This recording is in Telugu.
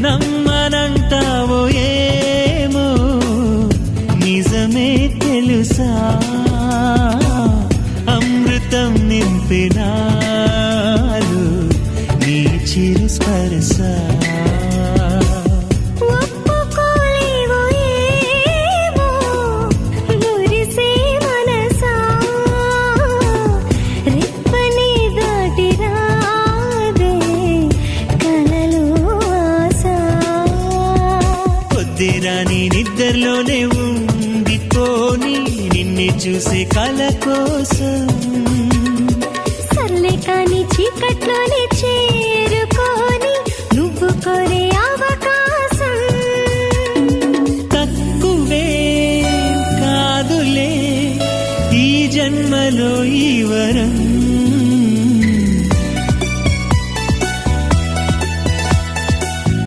నమ్మనంటావో ఏమో నిజమే తెలుసా అమృతం నింపినాలు నీ చిరు స్పర్శ రాని నిద్రలోనే ఉండిపోని నిన్నే చూసే కల కోసం సర్లే కాని చీకట్లోనే చేరుకోని నువ్వు కోరే